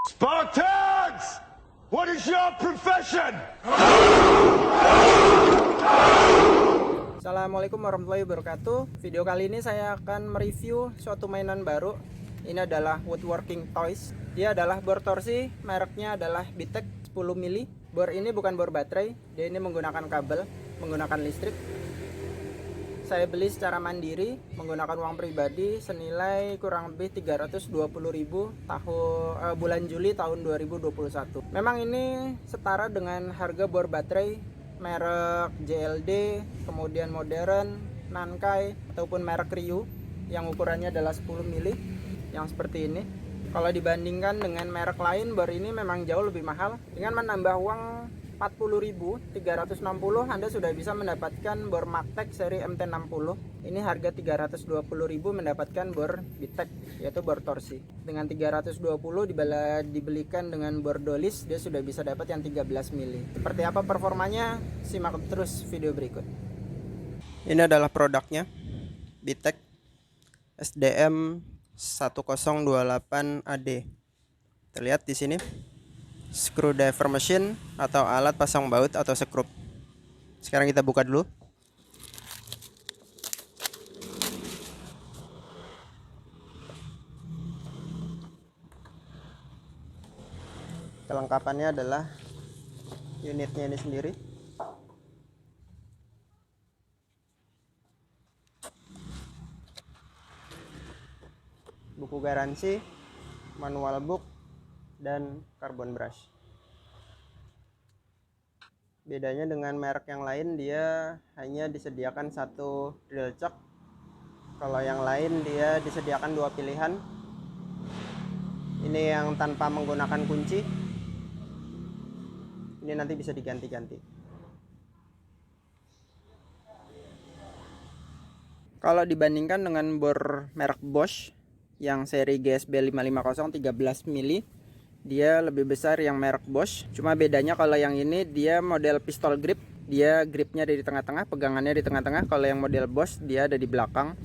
Spartans! What is your profession? Assalamualaikum warahmatullahi wabarakatuh. Video kali ini saya akan mereview suatu mainan baru. Ini adalah woodworking toys. Dia adalah bor torsi, mereknya adalah Bitek 10 mili. Bor ini bukan bor baterai, dia ini menggunakan kabel, menggunakan listrik. Saya beli secara mandiri menggunakan uang pribadi senilai kurang lebih 320.000 bulan Juli tahun 2021. Memang ini setara dengan harga bor baterai merek JLD, kemudian modern, Nankai ataupun merek Ryu yang ukurannya adalah 10 mili yang seperti ini. Kalau dibandingkan dengan merek lain, bor ini memang jauh lebih mahal. Dengan menambah uang 40.360 Anda sudah bisa mendapatkan bor Magtek seri MT60. Ini harga 320.000 mendapatkan bor Bitek yaitu bor torsi. Dengan 320 dibelikan dengan bor Dolis, dia sudah bisa dapat yang 13 mili. Seperti apa performanya? Simak terus video berikut. Ini adalah produknya, Bitek SDM 1028 AD. Terlihat di sini screwdriver machine atau alat pasang baut atau sekrup. Sekarang kita buka dulu. Kelengkapannya adalah unitnya ini sendiri. Buku garansi, manual book, dan carbon brush. Bedanya dengan merek yang lain, dia hanya disediakan satu drill chuck. Kalau yang lain dia disediakan dua pilihan. Ini yang tanpa menggunakan kunci. Ini nanti bisa diganti-ganti. Kalau dibandingkan dengan bor merek Bosch yang seri GSB 550 13 mili, dia lebih besar yang merek Bosch. Cuma bedanya kalau yang ini dia model pistol grip, dia gripnya ada di tengah-tengah, pegangannya di tengah-tengah. Kalau yang model Bosch dia ada di belakang.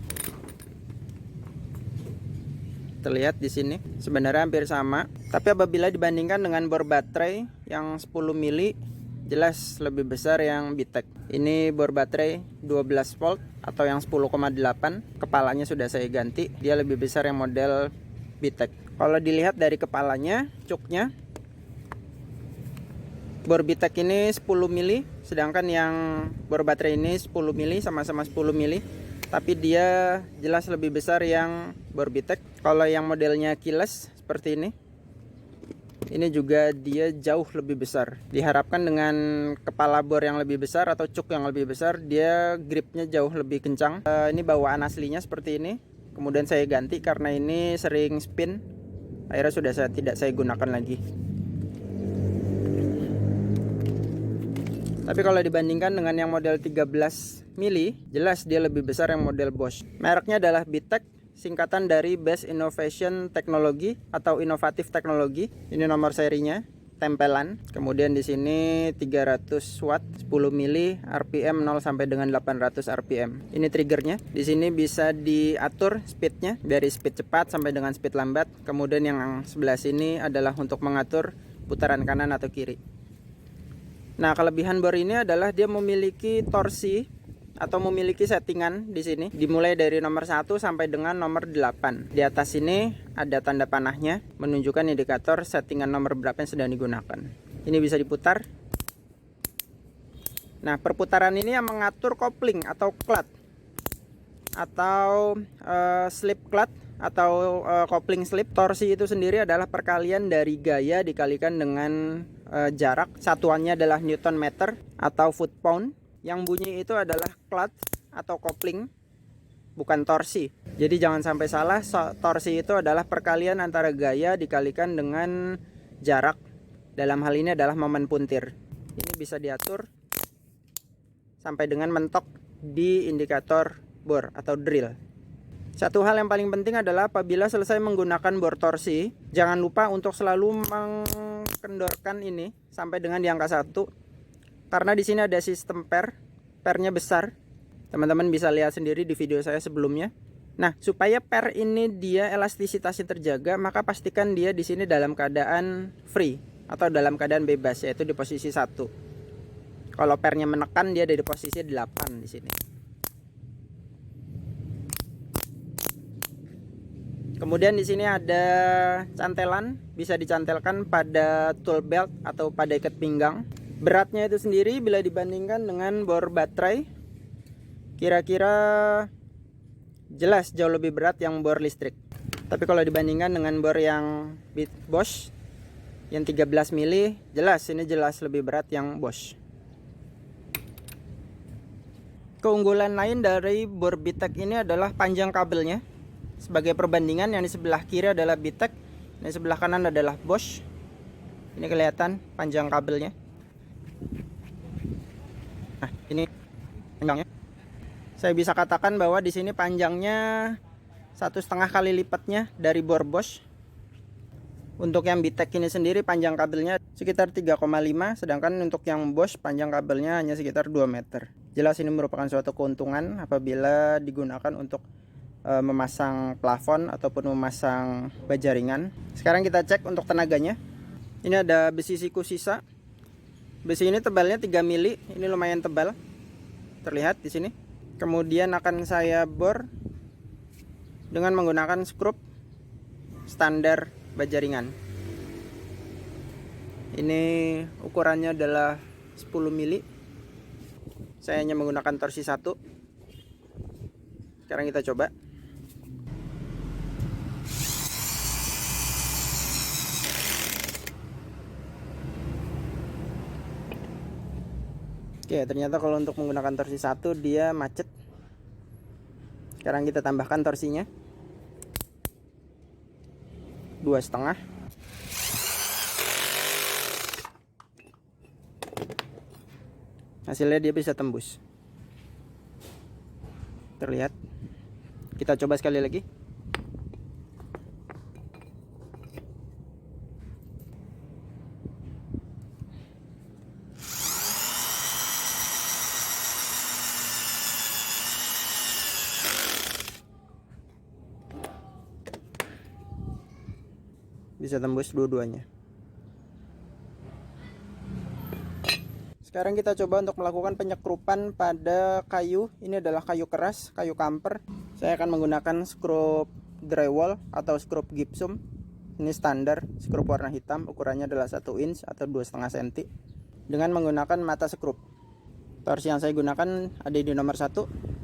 Terlihat di sini sebenarnya hampir sama, tapi apabila dibandingkan dengan bor baterai yang 10 mili, jelas lebih besar yang Bitek. Ini bor baterai 12 volt atau yang 10,8. Kepalanya sudah saya ganti, dia lebih besar yang model Bitek. Kalau dilihat dari kepalanya, cuknya, bor Bitek ini 10 mili, sedangkan yang bor baterai ini 10 mili, sama-sama 10 mili. Tapi dia jelas lebih besar yang bor Bitek. Kalau yang modelnya keyless seperti ini juga dia jauh lebih besar. Diharapkan dengan kepala bor yang lebih besar atau cuk yang lebih besar, dia gripnya jauh lebih kencang. Ini bawaan aslinya seperti ini. Kemudian saya ganti karena ini sering spin. Akhirnya sudah tidak saya gunakan lagi. Tapi kalau dibandingkan dengan yang model 13 mili, jelas dia lebih besar yang model Bosch. Mereknya adalah Bitek, singkatan dari Best Innovation Technology atau inovatif teknologi. Ini nomor serinya, tempelan. Kemudian di sini 300 watt, 10 mili, RPM 0 sampai dengan 800 RPM. Ini triggernya. Di sini bisa diatur speednya dari speed cepat sampai dengan speed lambat. Kemudian yang sebelah sini adalah untuk mengatur putaran kanan atau kiri. Nah, kelebihan bor ini adalah dia memiliki torsi atau memiliki settingan di sini. Dimulai dari nomor 1 sampai dengan nomor 8. Di atas ini ada tanda panahnya menunjukkan indikator settingan nomor berapa yang sedang digunakan. Ini bisa diputar. Nah, perputaran ini yang mengatur kopling atau clutch atau slip clutch atau kopling slip. Torsi itu sendiri adalah perkalian dari gaya dikalikan dengan jarak. Satuannya adalah Newton meter atau foot pound. Yang bunyi itu adalah clutch atau kopling, bukan torsi. Jadi jangan sampai salah, torsi itu adalah perkalian antara gaya dikalikan dengan jarak. Dalam hal ini adalah momen puntir. Ini bisa diatur sampai dengan mentok di indikator bor atau drill. Satu hal yang paling penting adalah apabila selesai menggunakan bor torsi, jangan lupa untuk selalu mengkendorkan ini sampai dengan di angka 1. Karena di sini ada sistem pernya besar. Teman-teman bisa lihat sendiri di video saya sebelumnya. Nah, supaya per ini dia elastisitasnya terjaga, maka pastikan dia di sini dalam keadaan free atau dalam keadaan bebas, yaitu di posisi 1. Kalau pernya menekan, dia ada di posisi 8 di sini. Kemudian di sini ada cantelan, bisa dicantelkan pada tool belt atau pada ikat pinggang. Beratnya itu sendiri bila dibandingkan dengan bor baterai, kira-kira jelas jauh lebih berat yang bor listrik. Tapi kalau dibandingkan dengan bor yang Bosch yang 13 mili, jelas lebih berat yang Bosch. Keunggulan lain dari bor Bitek ini adalah panjang kabelnya. Sebagai perbandingan, yang di sebelah kiri adalah Bitek, yang di sebelah kanan adalah Bosch. Ini kelihatan panjang kabelnya. Nah, ini panjangnya. Saya bisa katakan bahwa di sini panjangnya 1,5 kali lipatnya dari bor Bosch. Untuk yang Bitek ini sendiri panjang kabelnya sekitar 3,5, sedangkan untuk yang Bosch panjang kabelnya hanya sekitar 2 meter. Jelas ini merupakan suatu keuntungan apabila digunakan untuk memasang plafon ataupun memasang baja ringan. Sekarang kita cek untuk tenaganya. Ini ada besi siku sisa. Besi ini tebalnya 3 mili, ini lumayan tebal. Terlihat di sini. Kemudian akan saya bor dengan menggunakan skrup standar baja ringan. Ini ukurannya adalah 10 mili. Saya hanya menggunakan torsi 1. Sekarang kita coba. Oke, ternyata kalau untuk menggunakan torsi 1 dia macet. Sekarang kita tambahkan torsinya 2,5. Hasilnya dia bisa tembus. Terlihat. Kita coba sekali lagi. Bisa tembus dua-duanya. Sekarang kita coba untuk melakukan penyekrupan pada kayu. Ini adalah kayu keras, kayu kamper. Saya akan menggunakan skrup drywall atau skrup gypsum. Ini standar, skrup warna hitam, ukurannya adalah 1 inch atau 2,5 cm. Dengan menggunakan mata skrup. Torsi yang saya gunakan ada di nomor 1.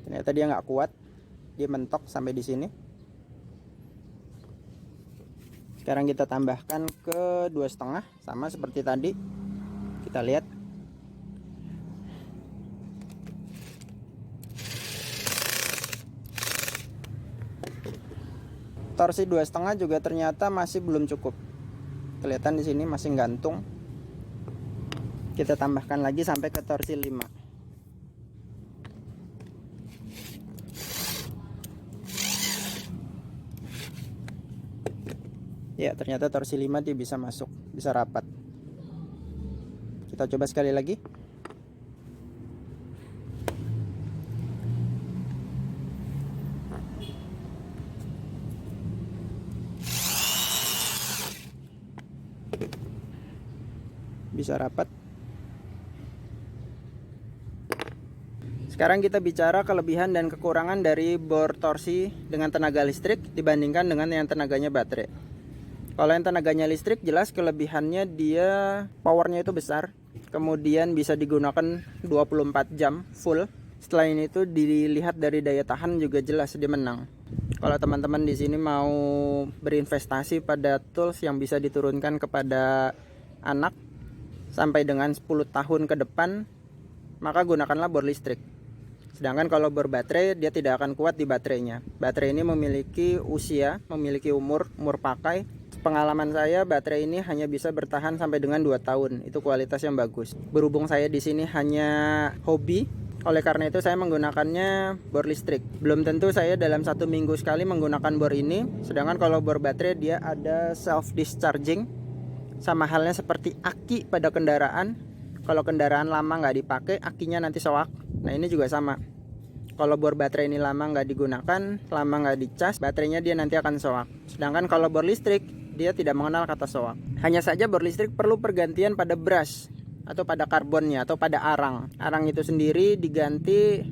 Ternyata dia nggak kuat, dia mentok sampai di sini. Sekarang kita tambahkan ke 2,5, sama seperti tadi. Kita lihat. Torsi 2,5 juga ternyata masih belum cukup. Kelihatan di sini masih gantung. Kita tambahkan lagi sampai ke torsi 5. Ya, ternyata torsi 5 dia bisa masuk, bisa rapat. Kita coba sekali lagi. Bisa rapat. Sekarang kita bicara kelebihan dan kekurangan dari bor torsi dengan tenaga listrik dibandingkan dengan yang tenaganya baterai. Kalau yang tenaganya listrik, jelas kelebihannya dia powernya itu besar. Kemudian bisa digunakan 24 jam full. Setelah ini itu dilihat dari daya tahan juga jelas dia menang. Kalau teman-teman di sini mau berinvestasi pada tools yang bisa diturunkan kepada anak sampai dengan 10 tahun ke depan, maka gunakanlah bor listrik. Sedangkan kalau bor baterai, dia tidak akan kuat di baterainya. Baterai ini memiliki usia, memiliki umur pakai. Pengalaman saya, baterai ini hanya bisa bertahan sampai dengan 2 tahun. Itu kualitas yang bagus. Berhubung saya di sini hanya hobi, oleh karena itu saya menggunakannya bor listrik. Belum tentu saya dalam 1 minggu sekali menggunakan bor ini. Sedangkan kalau bor baterai dia ada self discharging. Sama halnya seperti aki pada kendaraan. Kalau kendaraan lama nggak dipakai, akinya nanti soak. Nah ini juga sama. Kalau bor baterai ini lama nggak digunakan, lama nggak dicas, baterainya dia nanti akan soak. Sedangkan kalau bor listrik, dia tidak mengenal kata soak. Hanya saja bor listrik perlu pergantian pada brush atau pada karbonnya atau pada arang. Arang itu sendiri diganti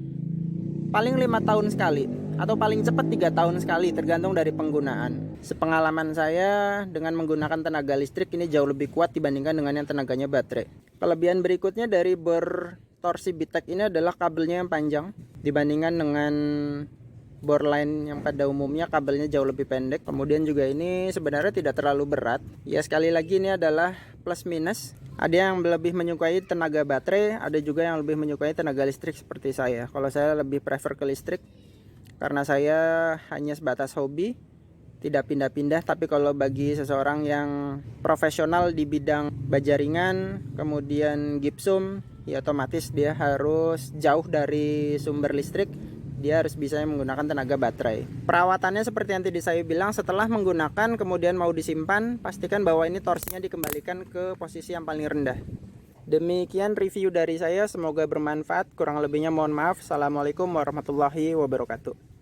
paling 5 tahun sekali atau paling cepat 3 tahun sekali, tergantung dari penggunaan. Sepengalaman saya dengan menggunakan tenaga listrik ini jauh lebih kuat dibandingkan dengan yang tenaganya baterai. Kelebihan berikutnya dari bor torsi Bitek ini adalah kabelnya yang panjang dibandingkan dengan bor lain yang pada umumnya kabelnya jauh lebih pendek. Kemudian juga ini sebenarnya tidak terlalu berat. Ya sekali lagi ini adalah plus minus. Ada yang lebih menyukai tenaga baterai, ada juga yang lebih menyukai tenaga listrik seperti saya. Kalau saya lebih prefer ke listrik karena saya hanya sebatas hobi, tidak pindah-pindah. Tapi kalau bagi seseorang yang profesional di bidang baja ringan, kemudian gipsum, ya otomatis dia harus jauh dari sumber listrik. Dia harus bisa menggunakan tenaga baterai. Perawatannya seperti yang tadi saya bilang, setelah menggunakan kemudian mau disimpan, pastikan bahwa ini torsinya dikembalikan ke posisi yang paling rendah. Demikian review dari saya, semoga bermanfaat. Kurang lebihnya mohon maaf. Assalamualaikum warahmatullahi wabarakatuh.